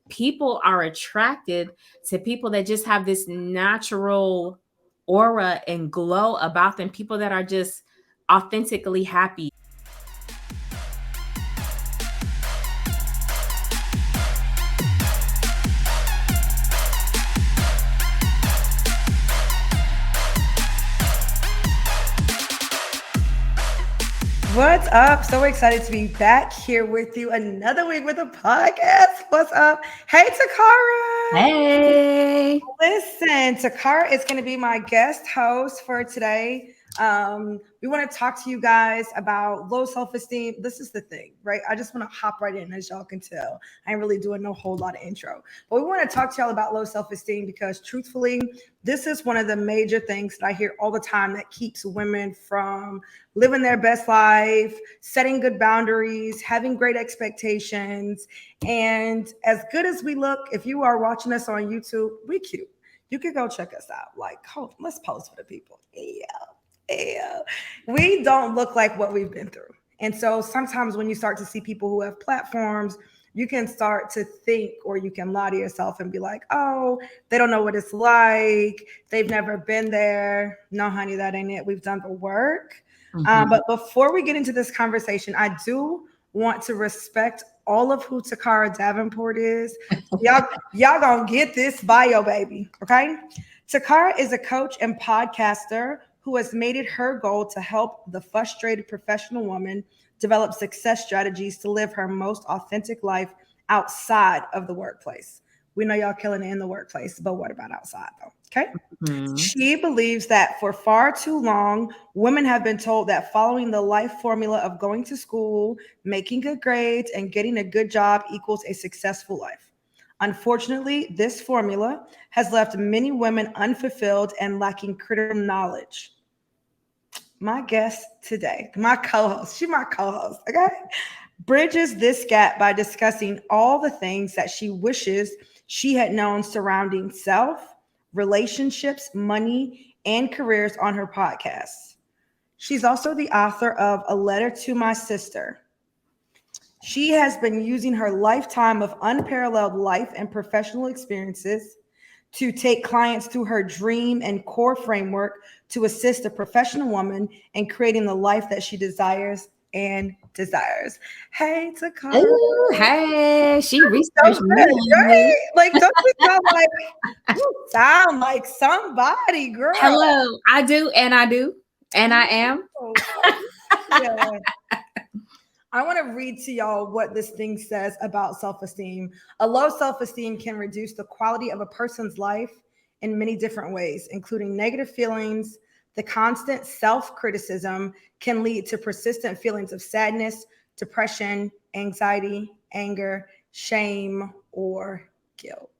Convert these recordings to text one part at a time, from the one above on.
people are attracted to people that just have this natural aura and glow about them, people that are just authentically happy. What's up? So excited to be back here with you another week with a podcast. What's up? Hey, Taccarra. Hey. Listen, Taccarra is going to be my guest host for today. We want to talk to you guys about low self-esteem. This is the thing, right? I just want to hop right in, as y'all can tell. I ain't really doing no whole lot of intro, but we want to talk to y'all about low self-esteem because truthfully, this is one of the major things that I hear all the time that keeps women from living their best life, setting good boundaries, having great expectations. And as good as we look, if you are watching us on YouTube, we cute. You can go check us out. Like, oh, let's pose for the people. Yeah. We don't look like what we've been through. And so sometimes when you start to see people who have platforms, you can start to think, or you can lie to yourself and be like, oh, they don't know what it's like. They've never been there. No, honey, that ain't it. We've done the work. But before we get into this conversation, I do want to respect all of who Taccarra Davenport is. Y'all gonna get this bio, baby. Okay. Taccarra is a coach and podcaster who has made it her goal to help the frustrated professional woman develop success strategies to live her most authentic life outside of the workplace. We know y'all killing it in the workplace, but what about outside though? Okay. She believes that for far too long, women have been told that following the life formula of going to school, making good grades, and getting a good job equals a successful life. Unfortunately, this formula has left many women unfulfilled and lacking critical knowledge. My guest today, my co-host, she's my co-host, okay? Bridges this gap by discussing all the things that she wishes she had known surrounding self, relationships, money, and careers on her podcast. She's also the author of A Letter to My Sister. She has been using her lifetime of unparalleled life and professional experiences to take clients through her dream and core framework to assist a professional woman in creating the life that she desires and desires. Hey, Taccarra. Ooh, hey, she So researched good, me. right? Like, don't you sound like somebody, girl? Hello. I do, and I do, and I am. Oh, yeah. I want to read to y'all what this thing says about self esteem. A low self esteem can reduce the quality of a person's life in many different ways, including negative feelings. The constant self criticism can lead to persistent feelings of sadness, depression, anxiety, anger, shame, or guilt.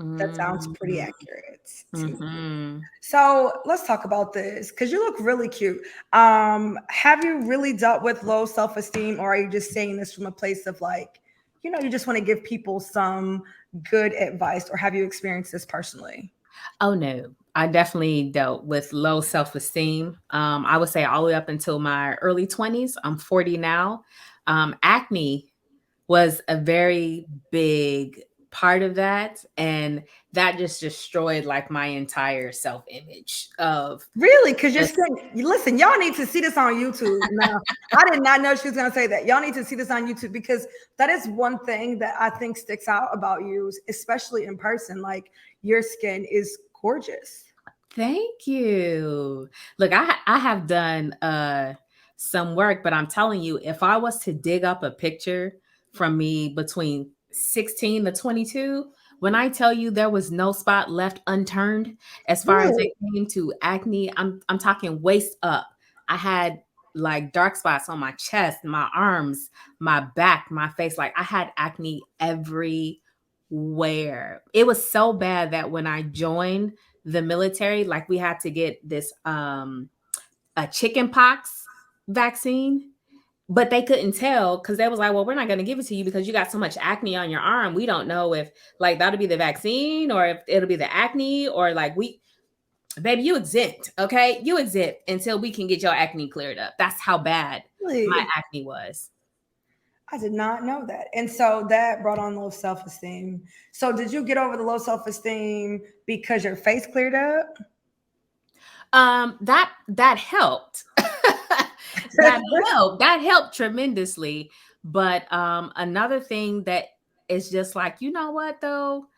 That sounds pretty accurate to me. Mm-hmm. So let's talk about this because you look really cute. Have you really dealt with low self-esteem, or are you just saying this from a place of like, you just want to give people some good advice, or have you experienced this personally? Oh no, I definitely dealt with low self-esteem. I would say all the way up until my early 20s. I'm 40 now. Acne was a very big part of that, and that just destroyed like my entire self-image of Really? Because you're just still, listen, y'all need to see this on YouTube. Now, I did not know she was going to say that. Y'all need to see this on YouTube because that is one thing that I think sticks out about you, especially in person. Like, your skin is gorgeous. thank you. Look, I have done some work, but I'm telling you, if I was to dig up a picture from me between 16 to 22, when I tell you there was no spot left unturned as far as it Really? came to acne, I'm talking waist up. I had like dark spots on my chest, my arms, my back, my face. Like I had acne everywhere. It was so bad that when I joined the military, like we had to get this a chicken pox vaccine, but they couldn't tell because they was like, well, we're not going to give it to you because you got so much acne on your arm. We don't know if like that'll be the vaccine or if it'll be the acne or like baby, you exempt. Okay. You exempt until we can get your acne cleared up. That's how bad my Really? acne was. I did not know that. And so that brought on low self esteem. So, did you get over the low self esteem because your face cleared up? That helped. That helped. That helped tremendously. But another thing that is just like, you know what though?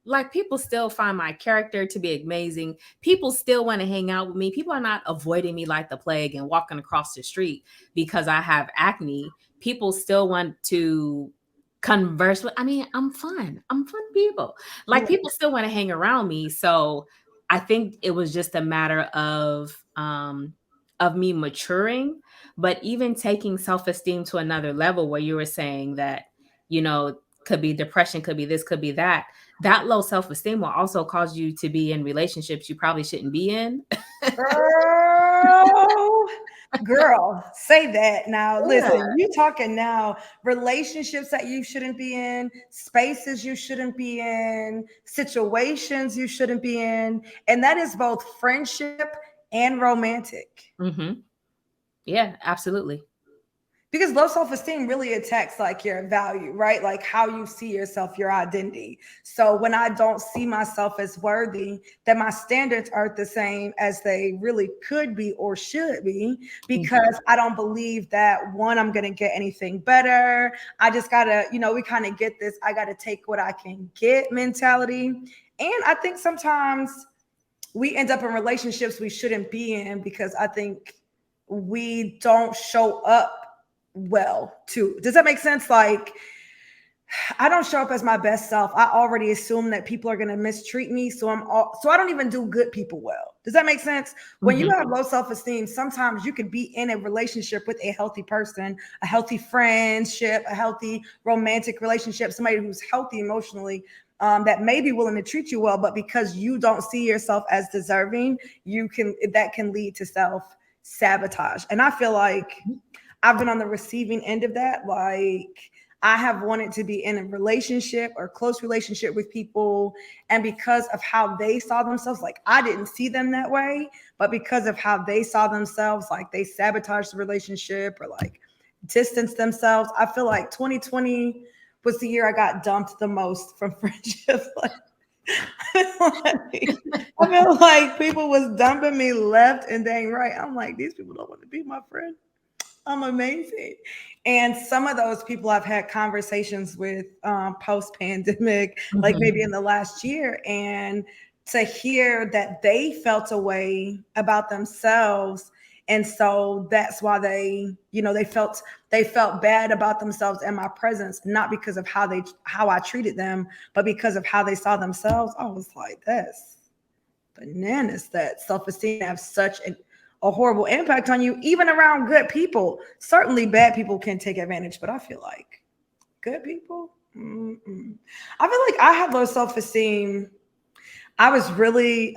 Like people still find my character to be amazing. People still want to hang out with me. People are not avoiding me like the plague and walking across the street because I have acne. People still want to converse with. I mean, I'm fun. I'm fun people. Like people still want to hang around me. So I think it was just a matter of me maturing, but even taking self-esteem to another level where you were saying that, you know, could be depression, could be this, could be that. That low self-esteem will also cause you to be in relationships you probably shouldn't be in. Girl, girl, say that now. Yeah. Listen, you talking now relationships that you shouldn't be in, spaces you shouldn't be in, situations you shouldn't be in, and that is both friendship and romantic. Mhm. Yeah, absolutely. Because low self-esteem really attacks like your value, right? Like how you see yourself, your identity. So when I don't see myself as worthy, then my standards aren't the same as they really could be or should be, Mhm. because I don't believe that one, I'm going to get anything better. I just got to, we kind of get this I got to take what I can get mentality. And I think sometimes we end up in relationships we shouldn't be in because I think we don't show up well too. Does that make sense? Like, I don't show up as my best self. I already assume that people are going to mistreat me, so I don't even do good people well. Does that make sense? When you Mhm. have low self-esteem, sometimes you could be in a relationship with a healthy person, a healthy friendship, a healthy romantic relationship, somebody who's healthy emotionally, that may be willing to treat you well, but because you don't see yourself as deserving, that can lead to self sabotage. And I feel like I've been on the receiving end of that. Like, I have wanted to be in a relationship or close relationship with people. And because of how they saw themselves, like I didn't see them that way, but because of how they saw themselves, like they sabotaged the relationship or like distanced themselves. I feel like 2020 was the year I got dumped the most from friendships. Like, I feel like people was dumping me left and dang right. I'm like, these people don't want to be my friend. I'm amazing. And some of those people I've had conversations with post pandemic, like Mhm. maybe in the last year, and to hear that they felt a way about themselves. And so that's why they felt bad about themselves in my presence, not because of how I treated them, but because of how they saw themselves. I was like, that's bananas that self-esteem have such a horrible impact on you, even around good people. Certainly bad people can take advantage, but I feel like good people, mm-mm. I feel like I had low self-esteem. I was really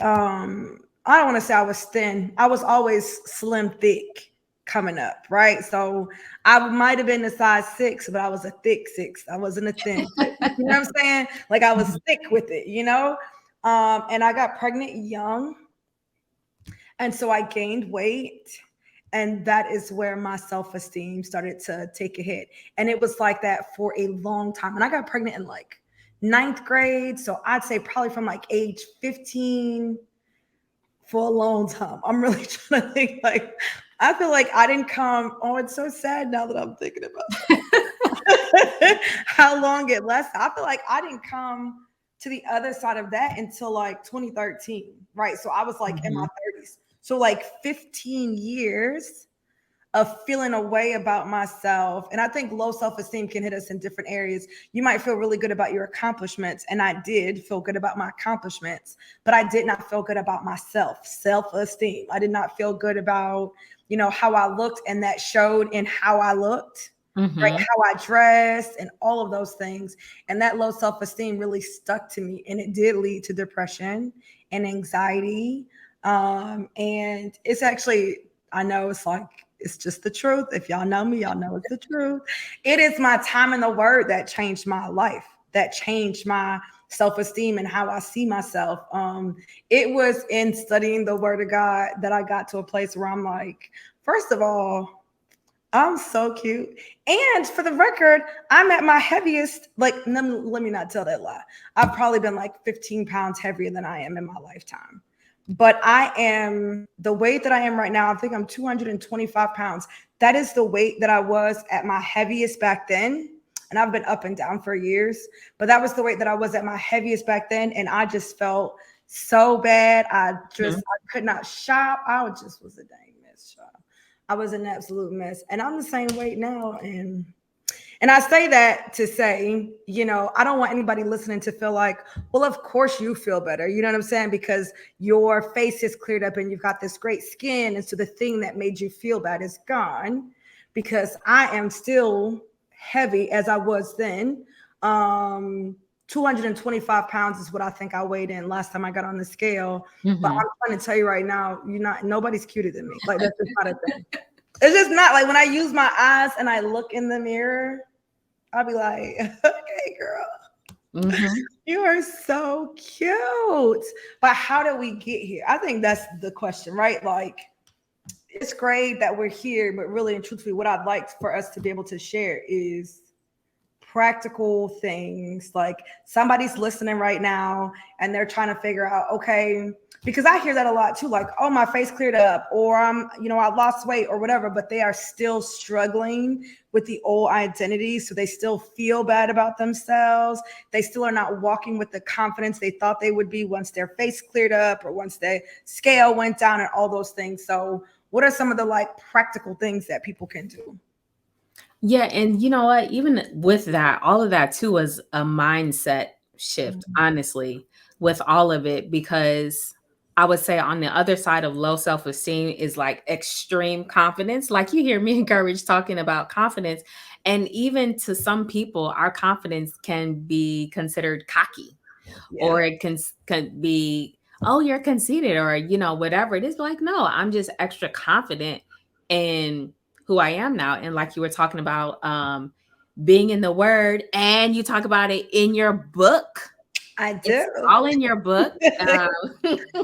I don't want to say I was thin. I was always slim thick coming up, right? So I might have been a size 6, but I was a thick 6. I wasn't a thin 6. You know what I'm saying? Like I was Mhm. thick with it. And I got pregnant young, and so I gained weight. And that is where my self esteem started to take a hit. And it was like that for a long time. And I got pregnant in like ninth grade. So I'd say probably from like age 15 for a long time. I'm really trying to think like, I feel like I didn't come. Oh, it's so sad now that I'm thinking about how long it lasted. I feel like I didn't come to the other side of that until like 2013, right? So I was like in my Mhm. 30s. So like 15 years of feeling a way about myself. And I think low self-esteem can hit us in different areas. You might feel really good about your accomplishments, and I did feel good about my accomplishments, but I did not feel good about myself, self-esteem. I did not feel good about, how I looked, and that showed in how I looked, right? Mhm. How I dressed and all of those things. And that low self-esteem really stuck to me, and it did lead to depression and anxiety. And it's actually, I know it's like, it's just the truth. If y'all know me, y'all know it's the truth. It is my time in the word that changed my life, that changed my self-esteem and how I see myself. It was in studying the word of God that I got to a place where I'm like, first of all, I'm so cute. And for the record, I'm at my heaviest. Like, let me not tell that lie. I've probably been like 15 pounds heavier than I am in my lifetime. But I am the weight that I am right now. I think I'm 225 pounds. That is the weight that I was at my heaviest back then. And I've been up and down for years. But that was the weight that I was at my heaviest back then. And I just felt so bad. Mhm. I could not shop. I just was a dang mess, child. I was an absolute mess. And I'm the same weight now. And I say that to say, I don't want anybody listening to feel like, well, of course you feel better. You know what I'm saying? Because your face is cleared up and you've got this great skin. And so the thing that made you feel bad is gone, because I am still heavy as I was then. 225 pounds is what I think I weighed in last time I got on the scale. But Mhm. I'm trying to tell you right now, nobody's cuter than me. Like, that's just not a thing. It's just not like when I use my eyes and I look in the mirror, I'll be like, okay, girl, Mhm. you are so cute. But how did we get here? I think that's the question, right? Like, it's great that we're here, but really and truthfully, what I'd like for us to be able to share is practical things. Like, somebody's listening right now and they're trying to figure out, okay, because I hear that a lot too, like, oh, my face cleared up, or I lost weight or whatever, but they are still struggling with the old identity. So they still feel bad about themselves. They still are not walking with the confidence they thought they would be once their face cleared up or once the scale went down and all those things. So what are some of the like practical things that people can do? Yeah, and you know what? Even with that, all of that too was a mindset shift, honestly, with all of it, because I would say on the other side of low self-esteem is like extreme confidence. Like you hear me and Courage talking about confidence, and even to some people, our confidence can be considered cocky, Yeah. or it can be, oh, you're conceited, or whatever it is. Like, no, I'm just extra confident in who I am now. And like you were talking about, being in the word, and you talk about it in your book. I It's do. all in your book.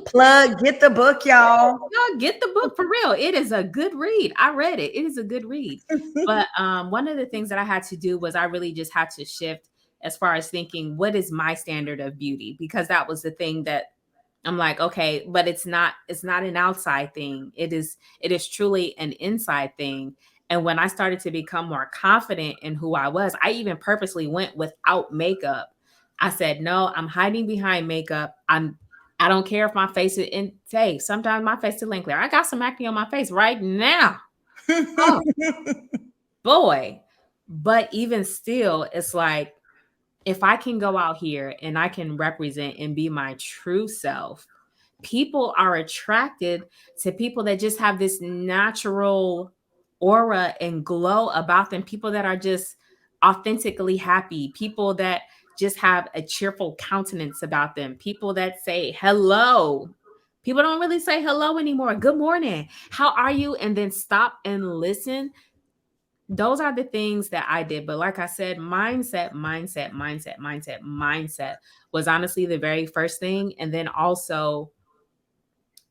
Plug, get the book, y'all. No, get the book for real. It is a good read. I read it. It is a good read. But one of the things that I had to do was I really just had to shift as far as thinking, what is my standard of beauty? Because that was the thing that I'm like, okay, but it's not an outside thing. It is truly an inside thing. And when I started to become more confident in who I was, I even purposely went without makeup. I said, no, I'm hiding behind makeup. I don't care if my face is in say, sometimes my face is clear. I got some acne on my face right now. Oh boy. But even still, it's like, if I can go out here and I can represent and be my true self, people are attracted to people that just have this natural aura and glow about them, people that are just authentically happy, people that just have a cheerful countenance about them, people that say hello. People don't really say hello anymore. Good morning. How are you? And then stop and listen. Those are the things that I did. But like I said, mindset was honestly the very first thing. And then also,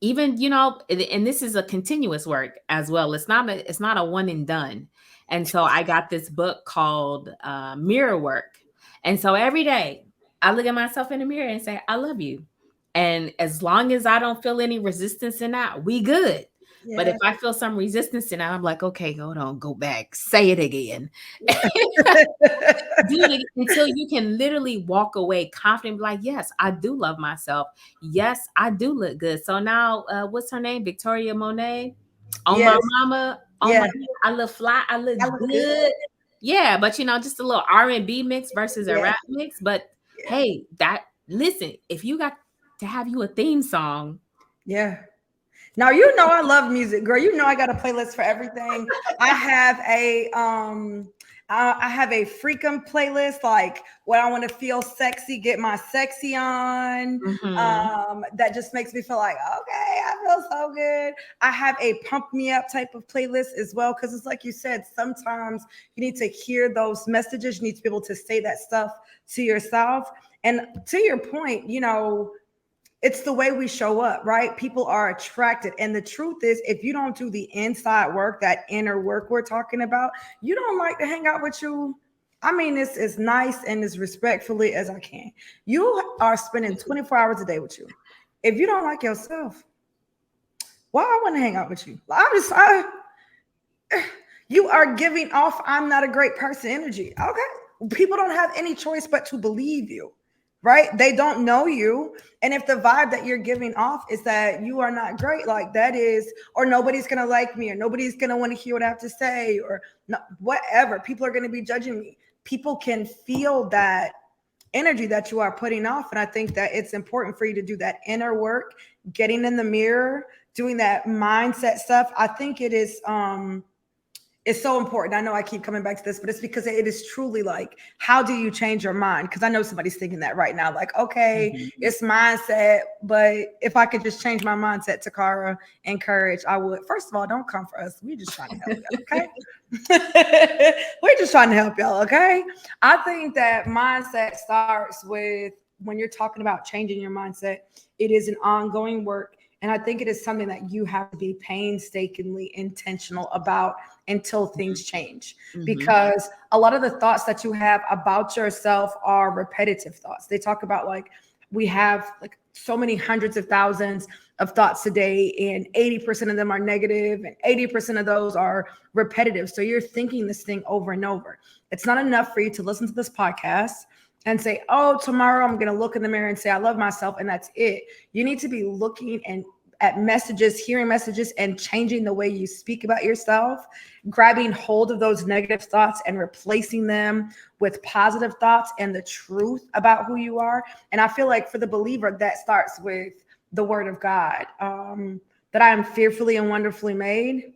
even and this is a continuous work as well. It's not a one and done. And so I got this book called Mirror Work. And so every day I look at myself in the mirror and say, I love you. And as long as I don't feel any resistance in that, we good. But Yeah. if I feel some resistance in that, I'm like, okay, hold on, go back, say it again. Do it until you can literally walk away confident, be like, yes, I do love myself. Yes, I do look good. So now, what's her name? Victoria Monet. On my Yes. mama, on Yeah. my, I look fly, I look I look good. good. Yeah, but just a little R&B mix versus a Yeah. rap mix. But Yeah. hey, listen, if you got to have you a theme song. Yeah. Now I love music, girl. I got a playlist for everything. I have I have a freakum playlist, like when I want to feel sexy, get my sexy on. Mhm. That just makes me feel like, okay, I feel so good. I have a pump me up type of playlist as well, because it's like you said, sometimes you need to hear those messages. You need to be able to say that stuff to yourself. And to your point, It's the way we show up, right? People are attracted. And the truth is, if you don't do the inside work, that inner work we're talking about, you don't like to hang out with you. I mean, it's as nice and as respectfully as I can. You are spending 24 hours a day with you. If you don't like yourself, why I want to hang out with you? You are giving off I'm not a great person energy. Okay. People don't have any choice but to believe you, right? They don't know you. And if the vibe that you're giving off is that you are not great, like that is, or nobody's going to like me, or nobody's going to want to hear what I have to say, or whatever, people are going to be judging me. People can feel that energy that you are putting off. And I think that it's important for you to do that inner work, getting in the mirror, doing that mindset stuff. I think it is it's so important. I know I keep coming back to this, but it's because it is truly like, how do you change your mind? Because I know somebody's thinking that right now, like, okay, it's mindset, but if I could just change my mindset, Taccarra and courage, I would. First of all, don't come for us. We're just trying to help y'all, okay? We're just trying to help y'all, okay? I think that mindset starts with when you're talking about changing your mindset, it is an ongoing work. And I think it is something that you have to be painstakingly intentional about until things change. Because a lot of the thoughts that you have about yourself are repetitive thoughts. They talk about like, we have like so many hundreds of thousands of thoughts a day, and 80% of them are negative, and 80% of those are repetitive. So you're thinking this thing over and over. It's not enough for you to listen to this podcast and say, oh, tomorrow I'm going to look in the mirror and say, I love myself. And that's it. You need to be looking and at messages, hearing messages, and changing the way you speak about yourself, grabbing hold of those negative thoughts and replacing them with positive thoughts and the truth about who you are. And I feel like for the believer, that starts with the word of God, that I am fearfully and wonderfully made.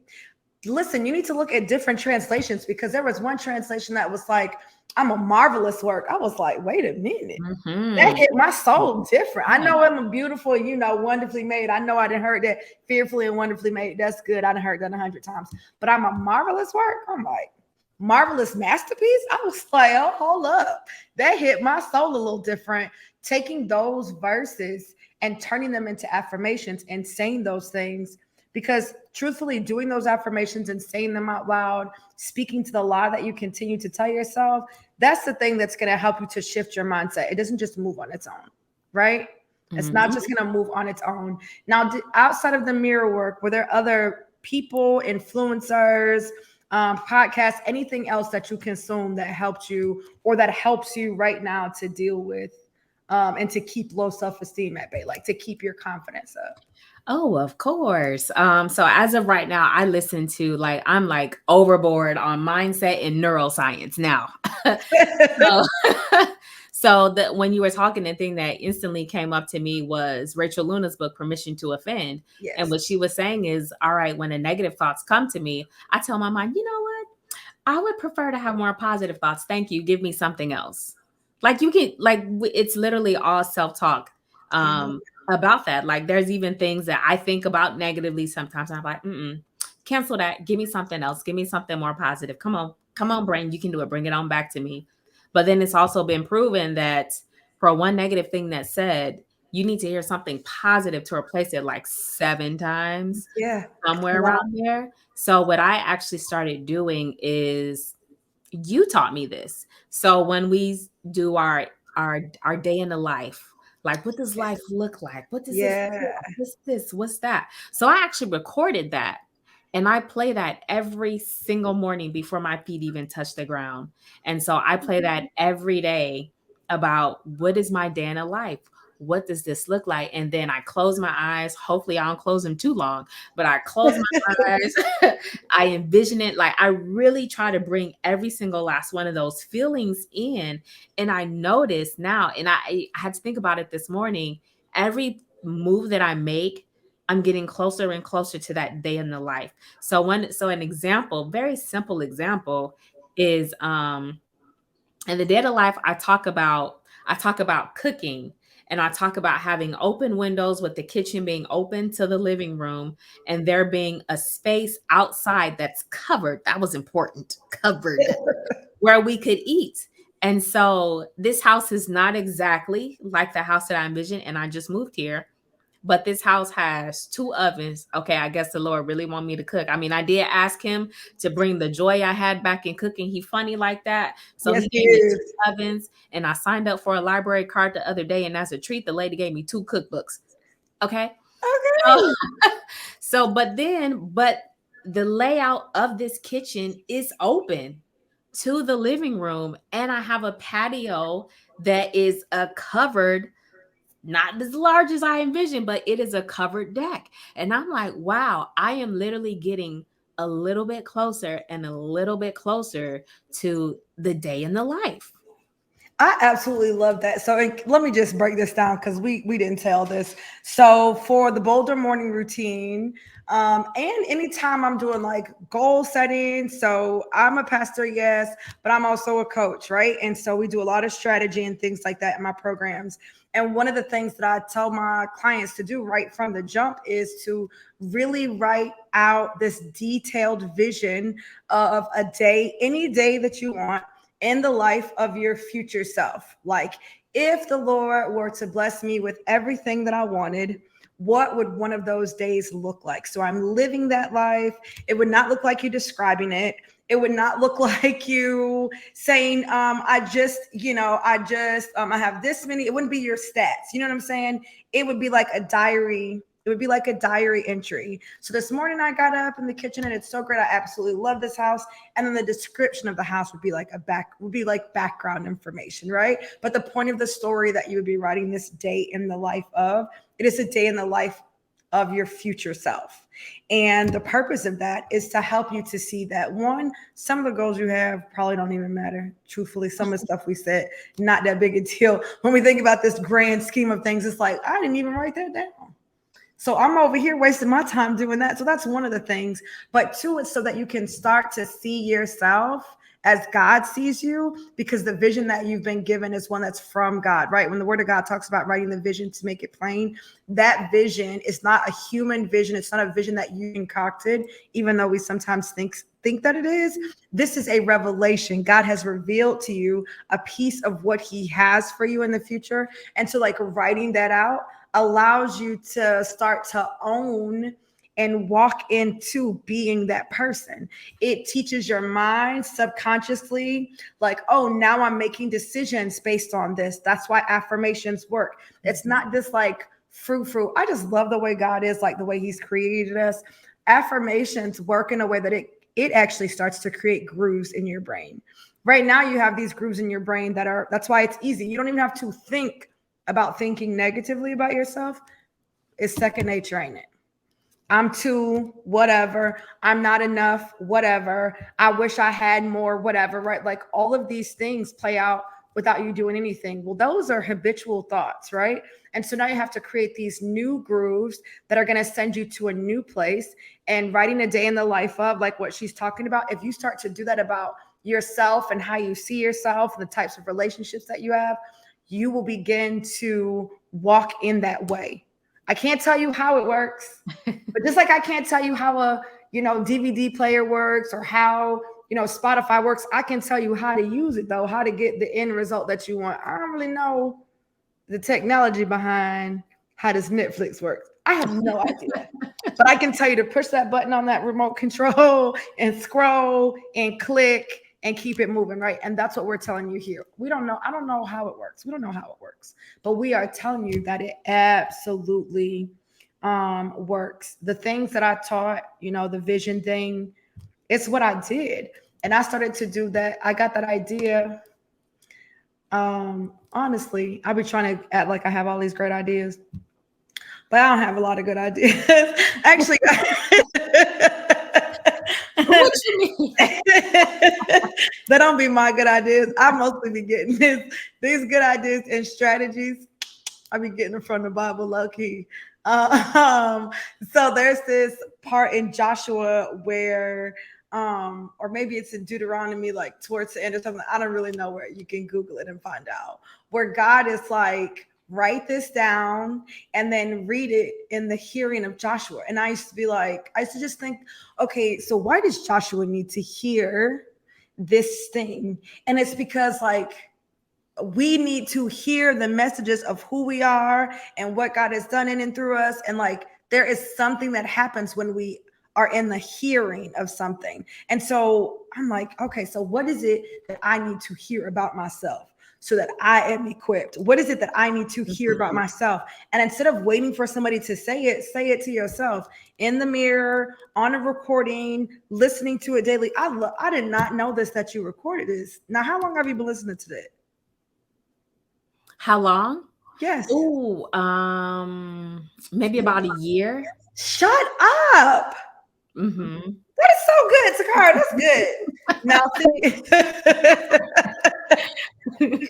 Listen, you need to look at different translations, because there was one translation that was like, I'm a marvelous work. I was like, wait a minute. That hit my soul different. I know I'm a beautiful, wonderfully made. I know I didn't heard that fearfully and wonderfully made. That's good. I done heard that 100 times. But I'm a marvelous work. I'm like, marvelous masterpiece. I was like, oh, hold up. That hit my soul a little different. Taking those verses and turning them into affirmations and saying those things, because truthfully, doing those affirmations and saying them out loud, speaking to the lie that you continue to tell yourself, that's the thing that's going to help you to shift your mindset. It doesn't just move on its own, right? It's not just going to move on its own. Now, outside of the mirror work, were there other people, influencers, podcasts, anything else that you consume that helped you or that helps you right now to deal with and to keep low self-esteem at bay, like to keep your confidence up? Oh, of course. So as of right now, I listen to I'm like overboard on mindset and neuroscience now. So, so that when you were talking, the thing that instantly came up to me was Rachel Luna's book, Permission to Offend. And Yes. what she was saying is, all right, when the negative thoughts come to me, I tell my mind, you know what? I would prefer to have more positive thoughts. Thank you. Give me something else. Like you can, it's literally all self-talk. Yeah. About that. Like there's even things that I think about negatively sometimes. I'm like, cancel that. Give me something else. Give me something more positive. Come on, brain. You can do it. Bring it on back to me. But then it's also been proven that for one negative thing that's said, you need to hear something positive to replace it like 7 times, Yeah. somewhere Wow. around there. So what I actually started doing is, you taught me this. So when we do our day in the life, like what does life look like? What does this feel Yeah. like? What's this? What's that? So I actually recorded that, and I play that every single morning before my feet even touch the ground. And so I play that every day about what is my day in a life? What does this look like? And then I close my eyes. Hopefully I don't close them too long, but I close my eyes. I envision it. Like I really try to bring every single last one of those feelings in. And I notice now, and I had to think about it this morning, every move that I make, I'm getting closer and closer to that day in the life. So an example, very simple example is in the day of the life, I talk about cooking, and I talk about having open windows with the kitchen being open to the living room, and there being a space outside that's covered. That was important, covered, where we could eat. And so this house is not exactly like the house that I envisioned, and I just moved here. but this house has 2 ovens. Okay, I guess the Lord really want me to cook. I mean, I did ask him to bring the joy I had back in cooking. He funny like that. So Yes, he he gave me is. 2 ovens, and I signed up for a library card the other day, and as a treat, the lady gave me 2 cookbooks. Okay. So, Okay. but the layout of this kitchen is open to the living room, and I have a patio that is a covered, not as large as I envisioned, but it is a covered deck. And I'm like, wow, I am literally getting a little bit closer and a little bit closer to the day in the life. I absolutely love that. So let me just break this down because we didn't tell this. So for the bolder morning routine, and anytime I'm doing like goal setting, so I'm a pastor, yes, but I'm also a coach, right? And so we do a lot of strategy and things like that in my programs. And one of the things that I tell my clients to do right from the jump is to really write out this detailed vision of a day, any day that you want in the life of your future self. Like, if the Lord were to bless me with everything that I wanted, what would one of those days look like? So I'm living that life. It would not look like you describing it. It would not look like you saying, I have this many. It wouldn't be your stats. You know what I'm saying? It would be like a diary. It would be like a diary entry. So this morning I got up in the kitchen and it's so great. I absolutely love this house. And then the description of the house would be like background information, right? But the point of the story that you would be writing this day in the life of, it is a day in the life of your future self. And the purpose of that is to help you to see that, one, some of the goals you have probably don't even matter. Truthfully, some of the stuff we said, not that big a deal. When we think about this grand scheme of things, it's like, I didn't even write that down. So I'm over here wasting my time doing that. So that's one of the things. But two, it's so that you can start to see yourself as God sees you, because the vision that you've been given is one that's from God, right? When the word of God talks about writing the vision to make it plain, that vision is not a human vision. It's not a vision that you concocted, even though we sometimes think that it is. This is a revelation. God has revealed to you a piece of what he has for you in the future. And so like writing that out allows you to start to own and walk into being that person. It teaches your mind subconsciously, like, oh, now I'm making decisions based on this. That's why affirmations work. It's not just like frou. I just love the way God is, like the way he's created us. Affirmations work in a way that it actually starts to create grooves in your brain. Right now, you have these grooves in your brain that's why it's easy. You don't even have to think about thinking negatively about yourself. It's second nature, ain't it? I'm too, whatever. I'm not enough, whatever. I wish I had more, whatever, right? Like all of these things play out without you doing anything. Well, those are habitual thoughts, right? And so now you have to create these new grooves that are going to send you to a new place. And writing a day in the life of, like what she's talking about, if you start to do that about yourself and how you see yourself and the types of relationships that you have, you will begin to walk in that way. I can't tell you how it works, but just like I can't tell you how a DVD player works or how Spotify works, I can tell you how to use it though, how to get the end result that you want. I don't really know the technology behind how does Netflix works. I have no idea. But I can tell you to push that button on that remote control and scroll and click and keep it moving, right? And that's what we're telling you here. We don't know. I don't know how it works. We don't know how it works. But we are telling you that it absolutely works. The things that I taught, the vision thing, it's what I did. And I started to do that. I got that idea. Honestly, I be trying to act like I have all these great ideas, but I don't have a lot of good ideas. Actually, What you mean? that don't be my good ideas. I mostly be getting these good ideas and strategies. I be getting them from the Bible, low key. So there's this part in Joshua where, or maybe it's in Deuteronomy, like towards the end or something. I don't really know where. You can Google it and find out where God is like, write this down and then read it in the hearing of Joshua. And I used to just think, okay, so why does Joshua need to hear this thing? And it's because like we need to hear the messages of who we are and what God has done in and through us. And like, there is something that happens when we are in the hearing of something. And so I'm like, okay, so what is it that I need to hear about myself so that I am equipped? What is it that I need to hear about Mhm. myself? And instead of waiting for somebody to say it to yourself in the mirror, on a recording, listening to it daily. I did not know this, that you recorded this. Now, how long have you been listening to that? How long? Yes. Ooh, maybe about a year. Shut up. Mhm. That is so good, Taccarra. That's good. Now, see,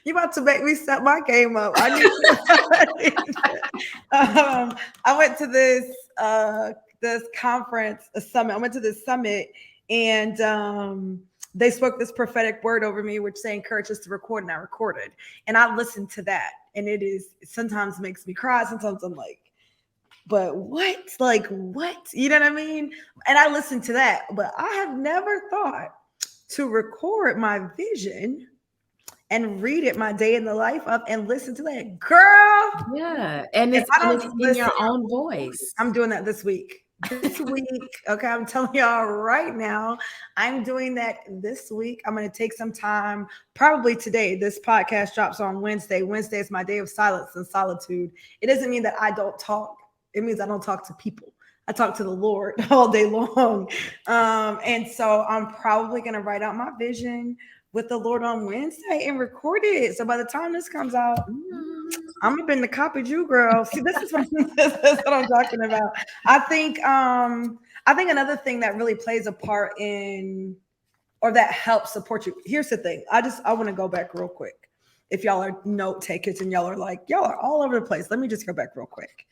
you about to make me step my game up. I need to. I went to this conference, a summit. I went to this summit, and they spoke this prophetic word over me, which they encouraged us to record, and I recorded, and I listened to that, and it sometimes makes me cry. Sometimes I'm like, but what? Like, what? You know what I mean? And I listened to that, but I have never thought to record my vision and read it, my day in the life of, and listen to that. Girl, Yeah, and if it's I and don't it's in listen, your own voice. I'm doing that this week. This week, okay, I'm telling y'all right now, I'm doing that this week. I'm going to take some time, probably today. This podcast drops on Wednesday. Wednesday is my day of silence and solitude. It doesn't mean that I don't talk, it means I don't talk to people. I talk to the Lord all day long. And so I'm probably going to write out my vision with the Lord on Wednesday and record it. So by the time this comes out, Mm. I'm gonna been the copy you, girl. See, this is what this is what I'm talking about. I think another thing that really plays a part in, or that helps support you. Here's the thing. I want to go back real quick. If y'all are note takers and y'all are like, y'all are all over the place. Let me just go back real quick.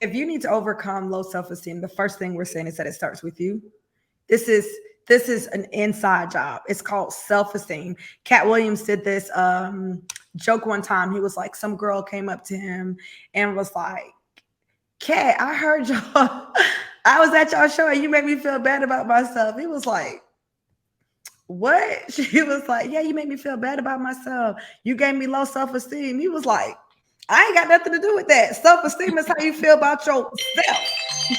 If you need to overcome low self-esteem, the first thing we're saying is that it starts with you. This is this is an inside job. It's called self-esteem. Cat Williams did this joke one time. He was like, some girl came up to him and was like, Cat, I heard y'all. I was at y'all show and you made me feel bad about myself. He was like, what? She was like, yeah, you made me feel bad about myself. You gave me low self-esteem. He was like, I ain't got nothing to do with that. Self-esteem is how you feel about yourself.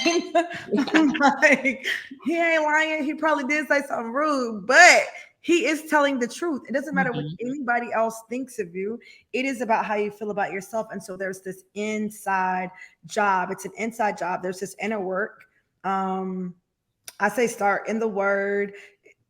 I'm like, he ain't lying. He probably did say something rude, but he is telling the truth. It doesn't matter what Mhm. anybody else thinks of you. It is about how you feel about yourself. And so there's this inside job. It's an inside job. There's this inner work. Um, I say start in the word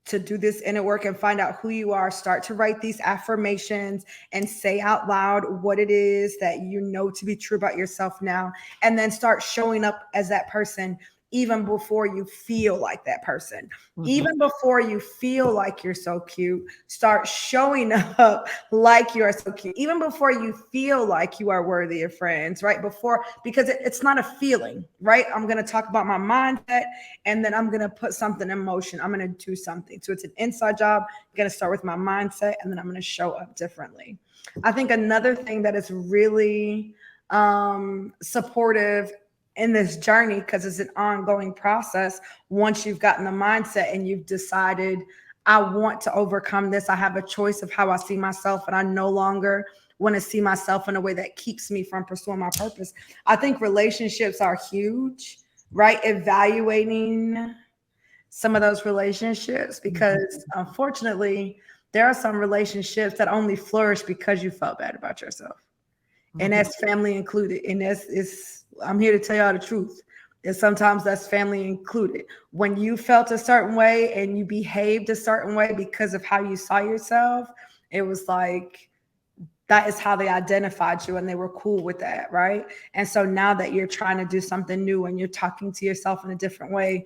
to do this inner work and find out who you are. Start to write these affirmations and say out loud what it is that you know to be true about yourself now. And then start showing up as that person even before you feel like that person. Mhm. Even before you feel like you're so cute, start showing up like you are so cute. Even before you feel like you are worthy of friends, right? Before, because it's not a feeling, right? I'm going to talk about my mindset and then I'm going to put something in motion. I'm going to do something. So it's an inside job. I'm going to start with my mindset and then I'm going to show up differently. I think another thing that is really supportive in this journey, because it's an ongoing process, once you've gotten the mindset and you've decided, I want to overcome this, I have a choice of how I see myself, and I no longer want to see myself in a way that keeps me from pursuing my purpose. I think relationships are huge, right? Evaluating some of those relationships, Mhm. because unfortunately, there are some relationships that only flourish because you felt bad about yourself, and Mhm. that's family included. And that's is I'm here to tell y'all the truth. And sometimes that's family included. When you felt a certain way and you behaved a certain way because of how you saw yourself, it was like that is how they identified you and they were cool with that, right? And so now that you're trying to do something new and you're talking to yourself in a different way,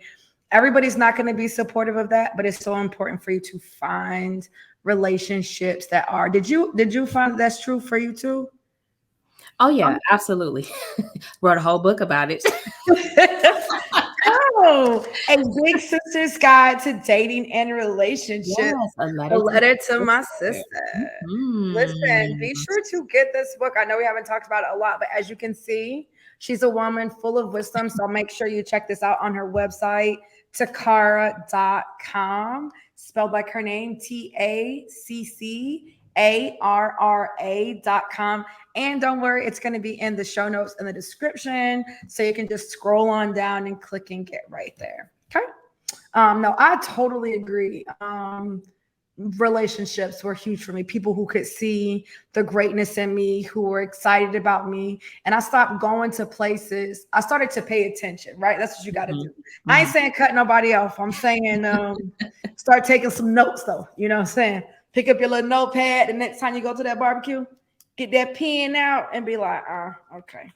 everybody's not going to be supportive of that, but it's so important for you to find relationships that are. Did you find that that's true for you too? Oh, yeah, absolutely. Wrote a whole book about it. Oh, a big sister's guide to dating and relationships. Yes, A A Letter to letter to My my Sister. sister. Listen, be Mhm. sure to get this book. I know we haven't talked about it a lot, but as you can see, she's a woman full of wisdom. So make sure you check this out on her website, Taccarra.com, spelled like her name, Taccarra. ARRA.com. And don't worry, it's going to be in the show notes in the description. So you can just scroll on down and click and get right there. Okay. No, I totally agree. Relationships were huge for me. People who could see the greatness in me, who were excited about me. And I stopped going to places. I started to pay attention, right? That's what you got to do. I ain't saying cut nobody off. I'm saying start taking some notes though. You know what I'm saying? Pick up your little notepad the next time you go to that barbecue, get that pen out and be like, okay.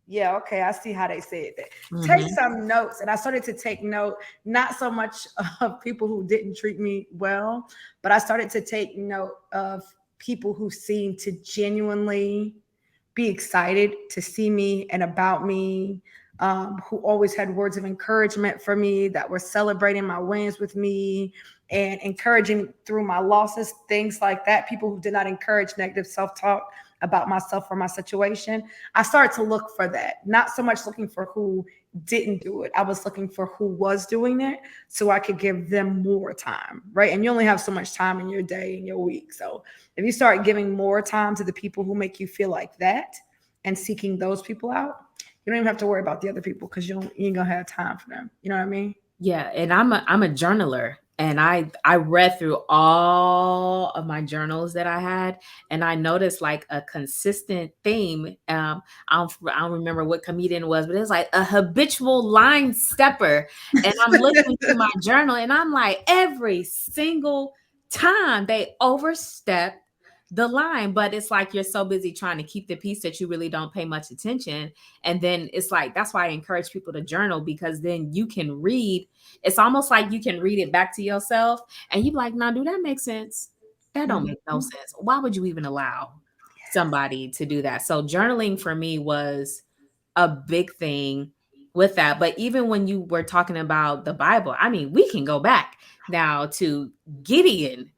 Yeah, okay, I see how they said that. Take some notes. And I started to take note, not so much of people who didn't treat me well, but I started to take note of people who seemed to genuinely be excited to see me and about me, who always had words of encouragement for me, that were celebrating my wins with me and encouraging through my losses, things like that. People who did not encourage negative self-talk about myself or my situation. I started to look for that, not so much looking for who didn't do it. I was looking for who was doing it so I could give them more time, right? And you only have so much time in your day and your week. So if you start giving more time to the people who make you feel like that and seeking those people out, you don't even have to worry about the other people because you ain't gonna have time for them. You know what I mean? Yeah, and I'm a journaler, and I read through all of my journals that I had, and I noticed like a consistent theme. I don't remember what comedian it was, but it's like a habitual line stepper. And I'm looking through my journal, and I'm like, every single time they overstep the line, but it's like you're so busy trying to keep the peace that you really don't pay much attention. And then it's like that's why I encourage people to journal, because then you can read. It's almost like you can read it back to yourself and you be like, nah, do that make sense? That don't make no sense. Why would you even allow somebody to do that? So journaling for me was a big thing with that. But even when you were talking about the Bible, I mean, we can go back now to Gideon,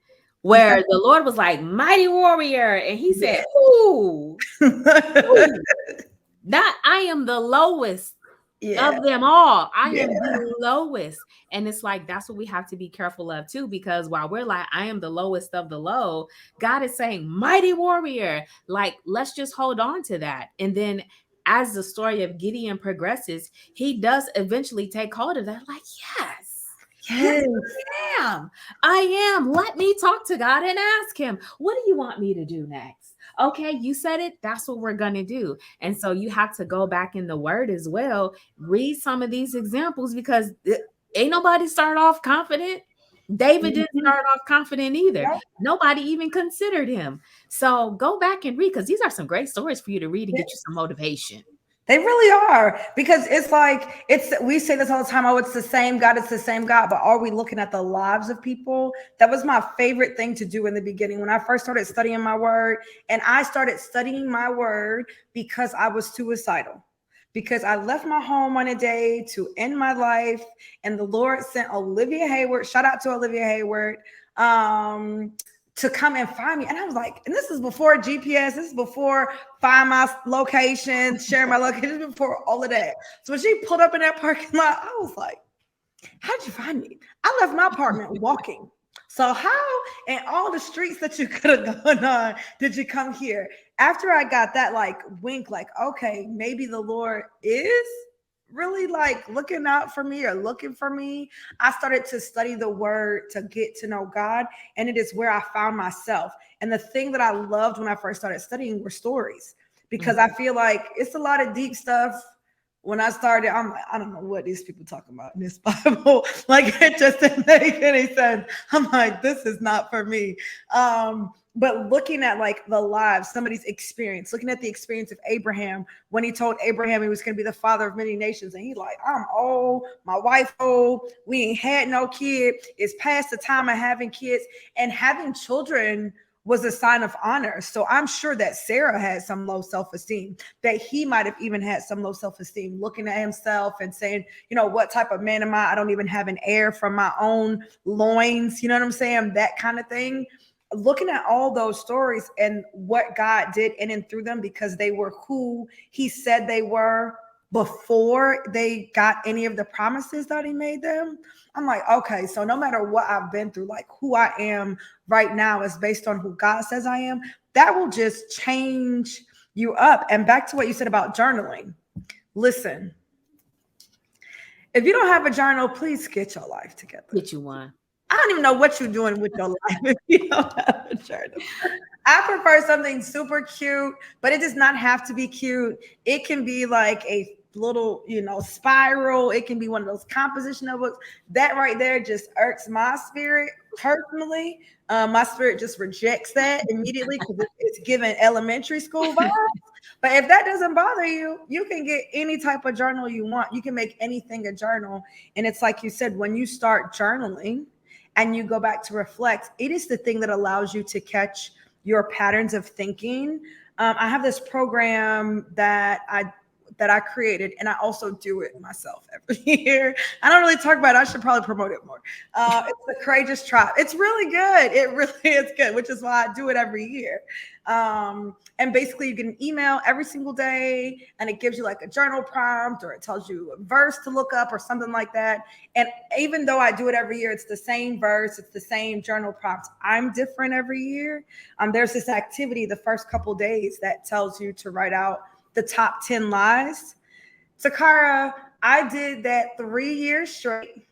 where the Lord was like, mighty warrior. And he said, ooh, ooh, that I am the lowest Yeah. of them all. I Yeah. am the lowest. And it's like, that's what we have to be careful of too, because while we're like, I am the lowest of the low, God is saying, mighty warrior. Like, let's just hold on to that. And then as the story of Gideon progresses, he does eventually take hold of that. Like, yes, yes, Yes. I am. I am. Let me talk to God and ask him, what do you want me to do next? Okay, you said it. That's what we're going to do. And so you have to go back in the word as well, read some of these examples, because ain't nobody start off confident. David didn't Mhm. start off confident either. Yep. Nobody even considered him. So go back and read, because these are some great stories for you to read and Yeah. get you some motivation. They really are, because it's like we say this all the time. Oh, it's the same God, it's the same God. But are we looking at the lives of people? That was my favorite thing to do in the beginning when I first started studying my word. And I started studying my word because I was suicidal. Because I left my home on a day to end my life, and the Lord sent Olivia Hayward. Shout out to Olivia Hayward. To come and find me. And I was like, and this is before GPS, this is before find my location, share my location, before all of that. So when she pulled up in that parking lot, I was like, how did you find me? I left my apartment walking. So how in all the streets that you could have gone on did you come here? After I got that like wink, like, okay, maybe the Lord is really like looking out for me or looking for me. I started to study the word to get to know God, and it is where I found myself. And the thing that I loved when I first started studying were stories, because I feel like it's a lot of deep stuff. When I started, I'm like, I don't know what these people talking about in this Bible. Like, it just didn't make any sense. I'm like, this is not for me. But looking at like the lives, somebody's experience, looking at the experience of Abraham when he told Abraham he was going to be the father of many nations, and he like, I'm old, my wife old, we ain't had no kid. It's past the time of having kids, and having children was a sign of honor. So I'm sure that Sarah had some low self-esteem, that he might have even had some low self-esteem, looking at himself and saying, you know, what type of man am I? I don't even have an heir from my own loins. You know what I'm saying? That kind of thing. Looking at all those stories and what God did in and through them, because they were who he said they were, before they got any of the promises that he made them. I'm like, okay, so no matter what I've been through, like who I am right now is based on who God says I am. That will just change you up. And back to what you said about journaling. Listen, if you don't have a journal, please get your life together. Get you one. I don't even know what you're doing with your life if you don't have a journal. I prefer something super cute, but it does not have to be cute. It can be like a little, spiral. It can be one of those composition notebooks. That right there just irks my spirit personally. My spirit just rejects that immediately because it's given elementary school vibes. But if that doesn't bother you, you can get any type of journal you want. You can make anything a journal. And it's like you said, when you start journaling and you go back to reflect, it is the thing that allows you to catch your patterns of thinking. I have this program that I created, and I also do it myself every year. I don't really talk about it. I should probably promote it more. It's the Courageous Tribe. It's really good. It really is good, which is why I do it every year. And basically, you get an email every single day, and it gives you like a journal prompt, or it tells you a verse to look up or something like that. And even though I do it every year, it's the same verse, it's the same journal prompt. I'm different every year. There's this activity the first couple days that tells you to write out the top 10 lies. Taccarra, I did that 3 years straight.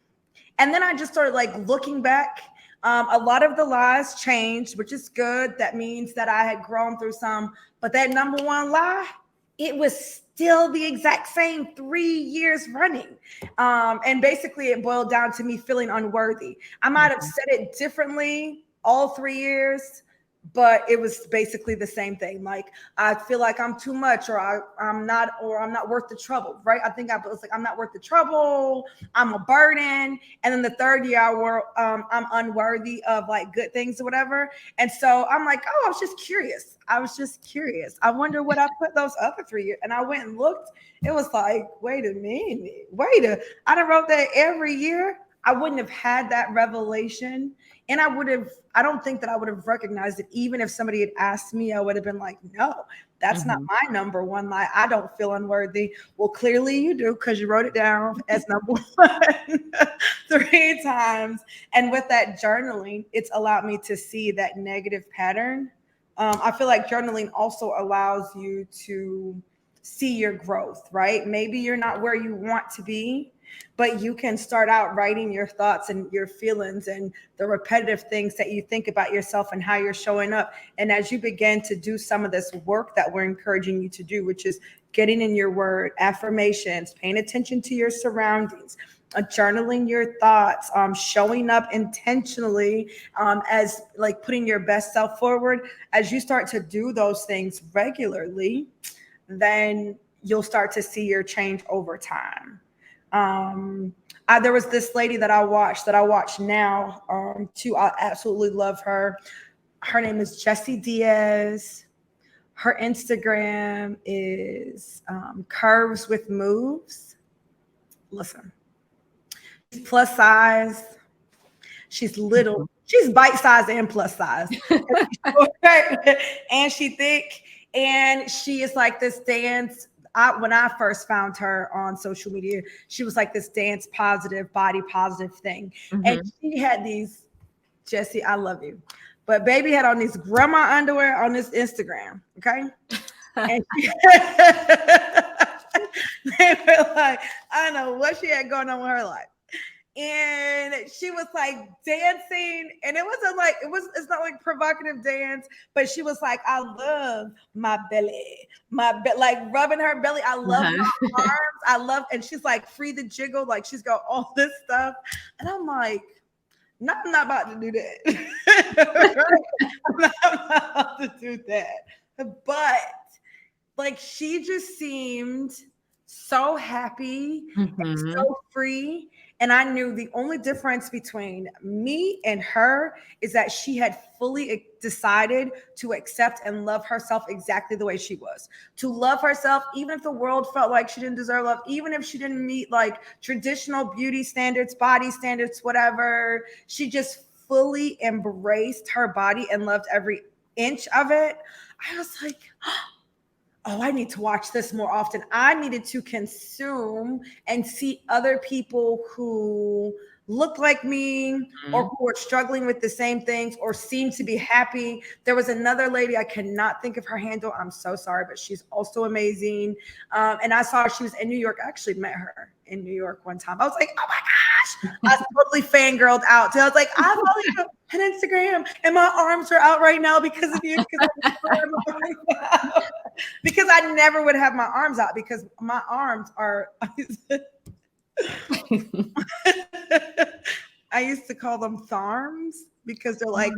And then I just started like looking back. A lot of the lies changed, which is good. That means that I had grown through some. But that number one lie, it was still the exact same 3 years running. And basically, it boiled down to me feeling unworthy. I might have said it differently all 3 years, but it was basically the same thing. Like, I feel like I'm too much, or I'm not worth the trouble, right? I think I was like, I'm not worth the trouble. I'm a burden. And then the third year, I'm unworthy of like good things or whatever. And so I'm like, oh, I was just curious. I wonder what I put those other 3 years. And I went and looked. It was like, wait a minute, I done wrote that every year. I wouldn't have had that revelation. And I don't think that I would have recognized it. Even if somebody had asked me, I would have been like, no, that's not my number one lie. I don't feel unworthy. Well, clearly you do, because you wrote it down as number one 3 times. And with that journaling, it's allowed me to see that negative pattern. I feel like journaling also allows you to see your growth, right? Maybe you're not where you want to be, but you can start out writing your thoughts and your feelings and the repetitive things that you think about yourself and how you're showing up. And as you begin to do some of this work that we're encouraging you to do, which is getting in your word, affirmations, paying attention to your surroundings, journaling your thoughts, showing up intentionally, as like putting your best self forward. As you start to do those things regularly, then you'll start to see your change over time. There was this lady that I watch now, too. I absolutely love her. Her name is Jessie Diaz. Her Instagram is Curves with Moves. Listen, she's plus size. She's little. She's bite size and plus size. And she thick. And she is like this dance. When I first found her on social media, she was like this dance positive, body positive thing. And she had these, Jessie, I love you. But baby had on these grandma underwear on this Instagram. Okay. And they were like, I don't know what she had going on with her life. And she was like dancing, and it's not like provocative dance, but she was like, I love my belly, like rubbing her belly. I love my arms. And she's like, free the jiggle, like she's got all this stuff. And I'm like, no, I'm not about to do that. I'm not about to do that. But like, she just seemed so happy and so free. And I knew the only difference between me and her is that she had fully decided to accept and love herself exactly the way she was. To love herself, even if the world felt like she didn't deserve love, even if she didn't meet like traditional beauty standards, body standards, whatever. She just fully embraced her body and loved every inch of it. I was like, oh, I need to watch this more often. I needed to consume and see other people who look like me or Mhm. who are struggling with the same things or seem to be happy. There was another lady, I cannot think of her handle. I'm so sorry, but she's also amazing. And I saw her, she was in New York. I actually met her in New York one time. I was like, oh my gosh, I was totally fangirled out. So I was like, I follow you on Instagram and my arms are out right now because of you. Because because I never would have my arms out because my arms are I used to call them tharms because they're like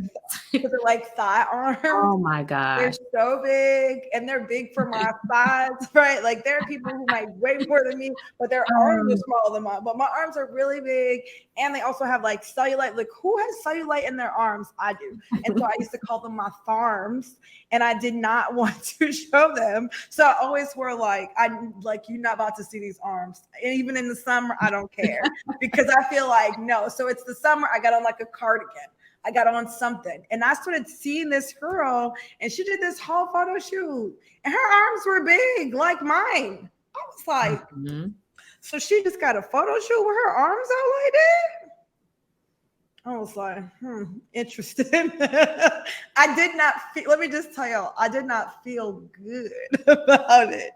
thigh arms. Oh my They're gosh. so big and they're big for my size, right? Like there are people who might weigh more than me, but their arms are Um, smaller than mine. But my arms are really big and they also have like cellulite. Like who has cellulite in their arms? I do. And so I used to call them my farms and I did not want to show them. So I always were like, I'm like, you're not about to see these arms. And even in the summer, I don't care because I feel like no. So it's the summer, I got on like a cardigan. I got on something. And I started seeing this girl and she did this whole photo shoot and her arms were big like mine. I was like, mhm. so she just got a photo shoot with her arms out like that? I was like, interesting. I did not feel, let me just tell y'all, I did not feel good about it.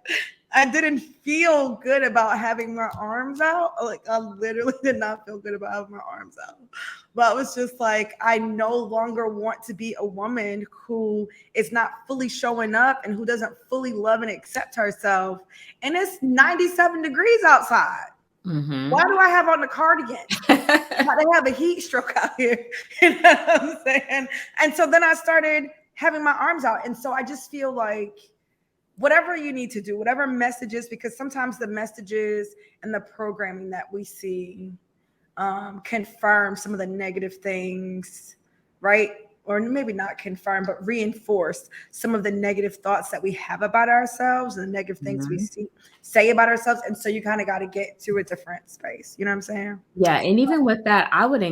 I didn't feel good about having my arms out. Like, I literally did not feel good about having my arms out. But it was just like, I no longer want to be a woman who is not fully showing up and who doesn't fully love and accept herself. And it's 97 degrees outside. Why Mhm. do I have on the cardigan? They have a heat stroke out here. You know what I'm saying? And so then I started having my arms out. And so I just feel like whatever you need to do, whatever messages, because sometimes the messages and the programming that we see confirm some of the negative things, right? Or maybe not confirm, but reinforce some of the negative thoughts that we have about ourselves and the negative things we Mhm. say about ourselves. And so you kind of got to get to a different space. You know what I'm saying? Yeah, and even with that, I would,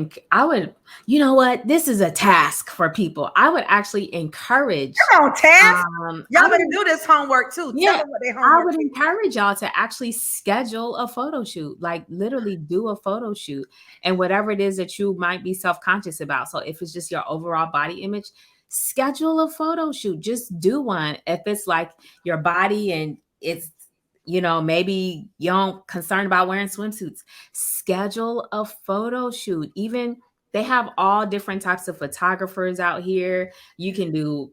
you know what? This is a task for people. I would actually encourage, Come on, Taz. I Y'all better would, do this homework too. Tell yeah, them what their I homework would is. encourage y'all to actually schedule a photo shoot, like literally do a photo shoot and whatever it is that you might be self-conscious about. So if it's just your overall body image, schedule a photo shoot. Just do one. If it's like your body and it's, maybe you don't concerned about wearing swimsuits, schedule a photo shoot. Even they have all different types of photographers out here. You can do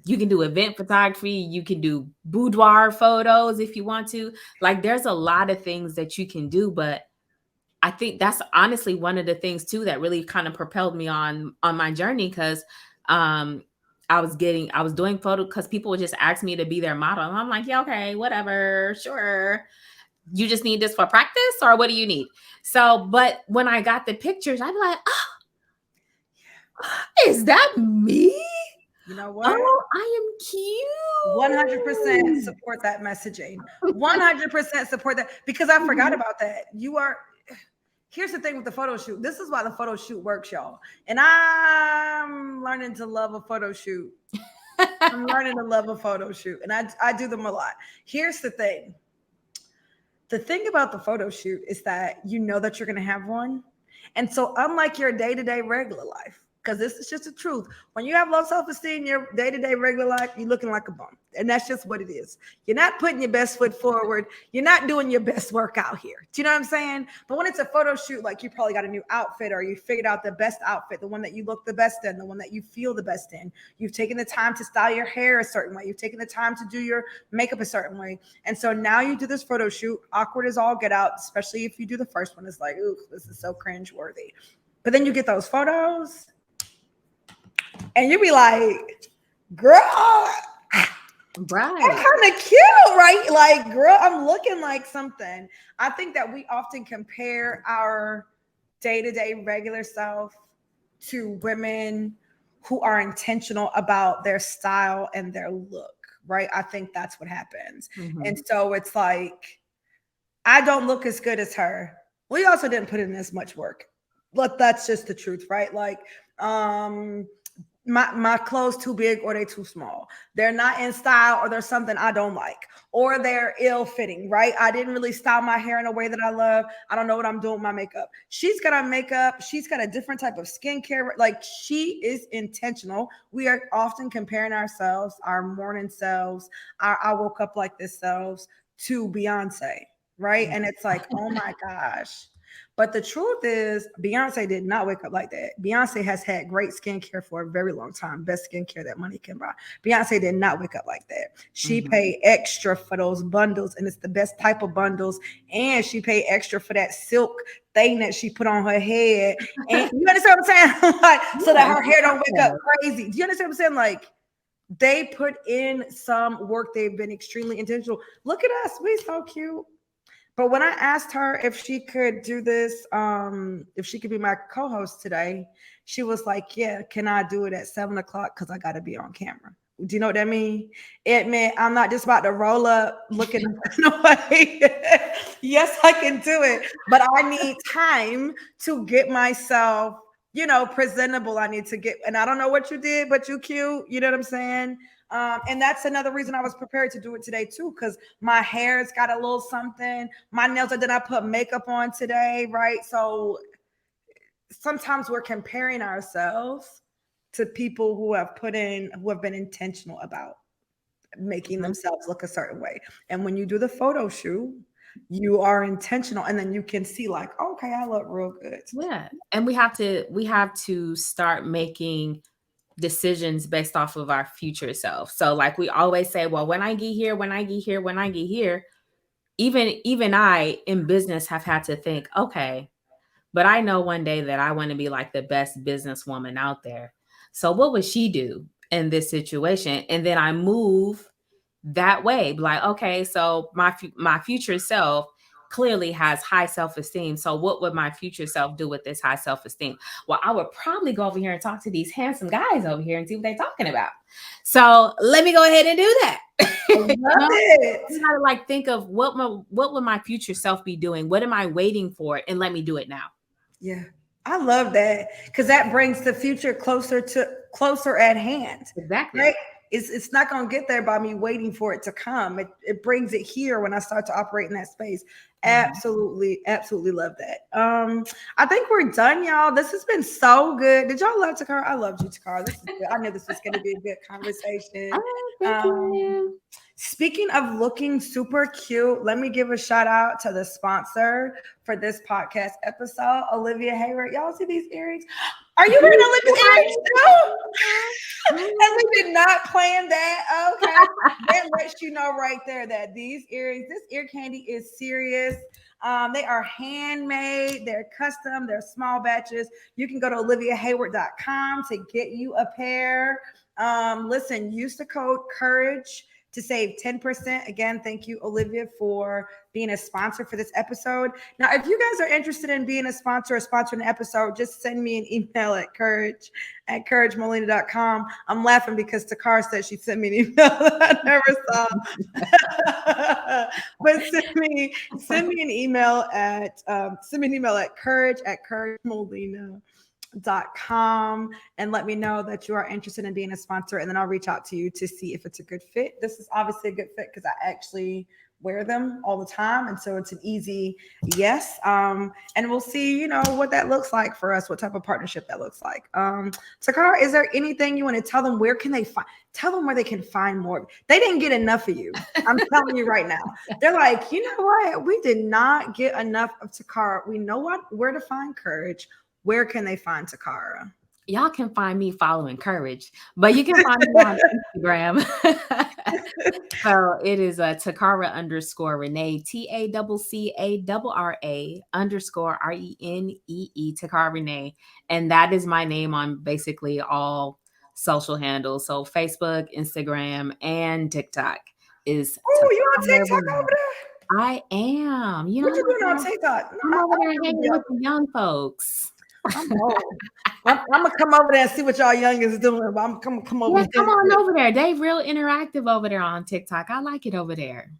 event photography, you can do boudoir photos if you want to. Like there's a lot of things that you can do, but I think that's honestly one of the things too that really kind of propelled me on my journey cuz um I was doing photo cuz people would just ask me to be their model and I'm like, "Yeah, okay, whatever, sure. You just need this for practice or what do you need?" So, but when I got the pictures, I'd be like, "Oh, is that me? You know what? Oh, I am 100% cute." support that messaging. 100% support that because I forgot Mhm. about that. Here's the thing with the photo shoot. This is why the photo shoot works, y'all. And I'm learning to love a photo shoot. I'm learning to love a photo shoot. And I do them a lot. Here's the thing. The thing about the photo shoot is that you know that you're going to have one. And so, unlike your day to day regular life, because this is just the truth, when you have low self esteem, your day to day regular life, you're looking like a bum. And that's just what it is. You're not putting your best foot forward. You're not doing your best work out here. Do you know what I'm saying? But when it's a photo shoot, like you probably got a new outfit or you figured out the best outfit, the one that you look the best in, the one that you feel the best in. You've taken the time to style your hair a certain way. You've taken the time to do your makeup a certain way. And so now you do this photo shoot, awkward as all get out, especially if you do the first one. It's like, ooh, this is so cringe worthy. But then you get those photos and you be like, girl, I'm Right. kind of cute, right? Like, girl, I'm looking like something. I think that we often compare our day to day regular self to women who are intentional about their style and their look, right? I think that's what happens. And Mhm. so it's like, I don't look as good as her. We also didn't put in as much work, but that's just the truth, right? Like, um, my clothes too big or they too small. They're not in style, or there's something I don't like, or they're ill fitting, right? I didn't really style my hair in a way that I love. I don't know what I'm doing with my makeup. She's got a makeup. She's got a different type of skincare. Like, she is intentional. We are often comparing ourselves, our morning selves, our I woke up like this selves, to Beyonce, right? And it's like, oh my gosh. But the truth is, Beyonce did not wake up like that. Beyonce has had great skincare for a very long time, best skincare that money can buy. Beyonce did not wake up like that. She Mhm. paid extra for those bundles, and it's the best type of bundles. And she paid extra for that silk thing that she put on her head. And you understand what I'm saying? Like, so that Yeah, her hair don't wake up yeah. crazy. Do you understand what I'm saying? Like, they put in some work. They've been extremely intentional. Look at us. We so cute. But when I asked her if she could do this, if she could be my co-host today, she was like, "Yeah, can I do it at 7 o'clock? Because I got to be on camera." Do you know what that mean? It meant I'm not just about to roll up looking away. Yes, I can do it, but I need time to get myself, presentable. I need to get, and I don't know what you did, but you cute. You know what I'm saying? And that's another reason I was prepared to do it today too, because my hair's got a little something. My nails, I did not put makeup on today, right? So sometimes we're comparing ourselves to people who have been intentional about making Mhm. themselves look a certain way. And when you do the photo shoot, you are intentional, and then you can see like, okay, I look real good today. Yeah. And we have to start making decisions based off of our future self. So like we always say, well, when I get here, when I get here, when I get here, even I in business have had to think, okay, but I know one day that I want to be like the best businesswoman out there. So what would she do in this situation? And then I move that way. Like, okay, so my future self clearly has high self-esteem. So what would my future self do with this high self-esteem? Well, I would probably go over here and talk to these handsome guys over here and see what they're talking about. So let me go ahead and do that. I love it. You gotta like think of what would my future self be doing? What am I waiting for? And let me do it now. Yeah. I love that, because that brings the future closer at hand, Exactly. right? It's not going to get there by me waiting for it to come. It brings it here when I start to operate in that space. Mhm. Absolutely, absolutely love that. I think we're done, y'all. This has been so good. Did y'all love Takara? I loved you, Takara. This is good. I knew this was going to be a good conversation. Oh, thank Um, you. Speaking of looking super cute, let me give a shout out to the sponsor for this podcast episode, Olivia Hayward. Y'all see these earrings? Are you wearing Olivia's earrings too? And we did not plan that. Okay. That lets you know right there that these earrings, this ear candy is serious. They are handmade, they're custom, they're small batches. You can go to oliviahayward.com to get you a pair. Listen, use the code COURAGE to save 10%. Again, thank you, Olivia, for being a sponsor for this episode. Now, if you guys are interested in being a sponsor or sponsoring an episode, just send me an email at couragemolina.com. I'm laughing because Taccarra said she sent me an email that I never saw. But send me an email at couragemolina.com and let me know that you are interested in being a sponsor, and then I'll reach out to you to see if it's a good fit. This is obviously a good fit because I actually wear them all the time, and so it's an easy yes. And we'll see, what that looks like for us, what type of partnership that looks like. Taccarra, is there anything you want to tell them? Where can they find? Tell them where they can find more. They didn't get enough of you. I'm telling you right now. They're like, you know what? We did not get enough of Taccarra. We know where to find courage. Where can they find Taccarra? Y'all can find me following Courage, but you can find me on Instagram. So it is a Taccarra underscore Renee, TACCARRA underscore RENEE, Taccarra Renee. And that is my name on basically all social handles. So Facebook, Instagram, and TikTok is Oh, you on Taccarra TikTok over Renee. there? I am. What you doing on TikTok? No, I'm over there I hanging with the young folks. I'm old. I'm gonna come over there and see what y'all young is doing. I'm come over Yeah, there. come on over there. They real interactive over there on TikTok. I like it over there.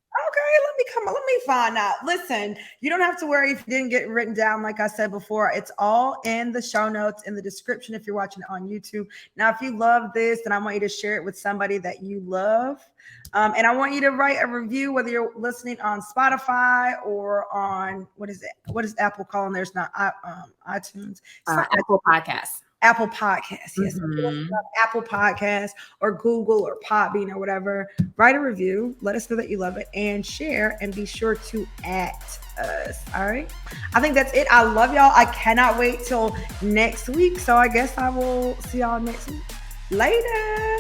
let me come. Let me find out. Listen, you don't have to worry if you didn't get written down. Like I said before, it's all in the show notes in the description if you're watching it on YouTube. Now, if you love this, then I want you to share it with somebody that you love. And I want you to write a review, whether you're listening on Spotify or on what is it? What is Apple calling? There's not iTunes. It's not Apple Podcasts. Apple Podcasts. Yes. Mm-hmm. Apple Podcasts or Google or Podbean or whatever. Write a review. Let us know that you love it and share, and be sure to at us. All right. I think that's it. I love y'all. I cannot wait till next week. So I guess I will see y'all next week. Later.